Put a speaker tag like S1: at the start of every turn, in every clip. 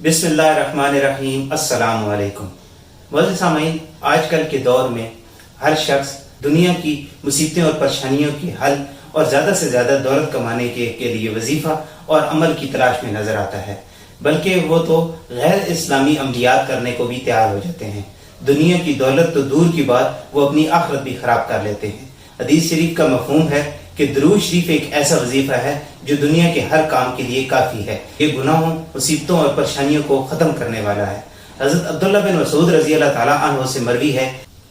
S1: बिस्मिल्लाहिर्रहमानिर्रहीम। अस्सलाम वालेकुम। मोअज़्ज़िज़ सामीन, आजकल के दौर में हर शख्स दुनिया की मुसीबतें और परेशानियों के हल और ज़्यादा से ज़्यादा दौलत कमाने के लिए वजीफ़ा और अमल की तलाश में नज़र आता है, बल्कि वो तो गैर इस्लामी अमलियात करने को भी तैयार हो जाते हैं। दुनिया की दौलत तो दूर की बात, वो अपनी आखिरत भी ख़राब कर लेते हैं। हदीस शरीफ का मफ़हूम है कि दुरूद शरीफ एक ऐसा वजीफ़ा है जो दुनिया के हर काम के लिए काफ़ी है। ये गुनाहों, मुसीबतों और परेशानियों को ख़त्म करने वाला है। हज़रत अब्दुल्ला बिन मसूद रज़ी अल्लाह ताला अन्हु से मरवी है,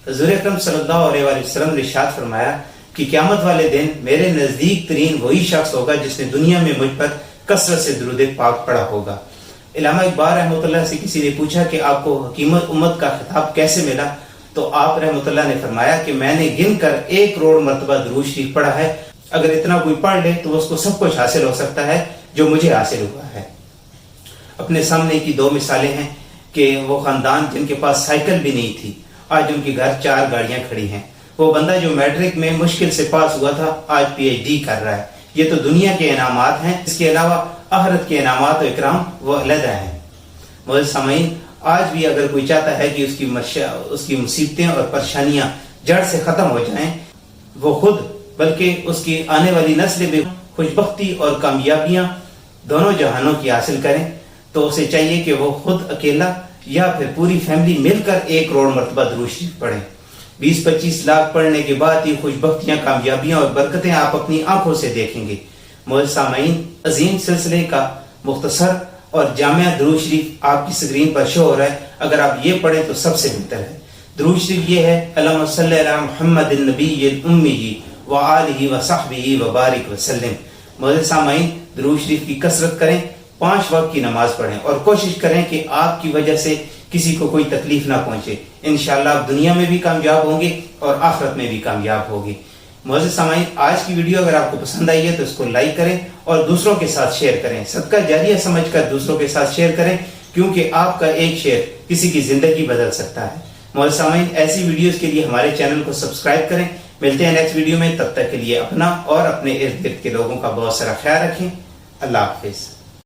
S1: हुज़ूर अकरम सल्लल्लाहु अलैहि वसल्लम ने इरशाद फरमाया कि क़यामत वाले दिन मेरे नज़दीक तरीन वही शख्स होगा जिसने दुनिया में मुझ पर कसरत से दुरूद पाक पढ़ा होगा। इल्लामा इक़बाल रहमतुल्लाह से किसी ने पूछा कि आपको हकीमत उम्मत का खिताब कैसे मिला, तो आप रहमतुल्लाह ने फरमाया कि मैंने गिन कर 1 करोड़ मरतबा दुरूद शरीफ पढ़ा है। अगर इतना कोई पढ़ ले तो उसको सब कुछ हासिल हो सकता है जो मुझे हासिल हुआ है। अपने सामने की 2 मिसालें हैं कि वो खानदान जिनके पास साइकिल भी नहीं थी, आज उनके घर 4 गाड़ियां खड़ी हैं। वो बंदा जो मैट्रिक में मुश्किल से पास हुआ था, आज PhD कर रहा है। ये तो दुनिया के इनामात हैं। इसके अलावा आखिरत के इनामात और इकराम वो अलग हैं। मोअज़्ज़िज़ सामीन, आज भी अगर कोई चाहता है कि उसकी मुसीबतें और परेशानियां जड़ से खत्म हो जाएं, वो खुद बल्कि उसकी आने वाली नस्ल भी खुशबख्ती और कामयाबियां दोनों जहानों की हासिल करें, तो उसे चाहिए कि वो खुद अकेला या फिर पूरी फैमिली मिलकर 1 करोड़ मरतबा दुरूद शरीफ पढ़ें। 20-25 लाख पढ़ने के बाद ये खुशबख्तियां, कामयाबियां और बरकतें आप अपनी आंखों से देखेंगे। मोअज़्ज़िज़ सामीन, अजीम सिलसिले का मुख्तसर और जामिया दुरूद शरीफ आपकी स्क्रीन पर शो हो रहा है। अगर आप ये पढ़ें तो सबसे बेहतर है। दुरूद शरीफ ये है, अल्लाहुम्मा सल्लि अला मुहम्मदिन नबिय्यिल उम्मी व आलिहि व सहबिहि व बारिक व सल्लिम। मोअज़्ज़िज़ सामीन, दुरूद शरीफ की कसरत करें, 5 वक्त की नमाज पढ़ें और कोशिश करें कि आपकी वजह से किसी को कोई तकलीफ ना पहुंचे। इंशाअल्लाह आप दुनिया में भी कामयाब होंगे और आखिरत में भी कामयाब होंगे। मोअज़्ज़िज़ सामीन, आज की वीडियो अगर आपको पसंद आई है तो इसको लाइक करें और दूसरों के साथ शेयर करें। सदका जारिया समझकर दूसरों के साथ शेयर करें, क्योंकि आपका एक शेयर किसी की जिंदगी बदल सकता है। मोअज़्ज़िज़ सामीन, ऐसी वीडियोस के लिए हमारे चैनल को सब्सक्राइब करें। मिलते हैं नेक्स्ट वीडियो में। तब तक के लिए अपना और अपने इर्द गिर्द के लोगों का बहुत सारा ख्याल रखें। अल्लाह हाफिज।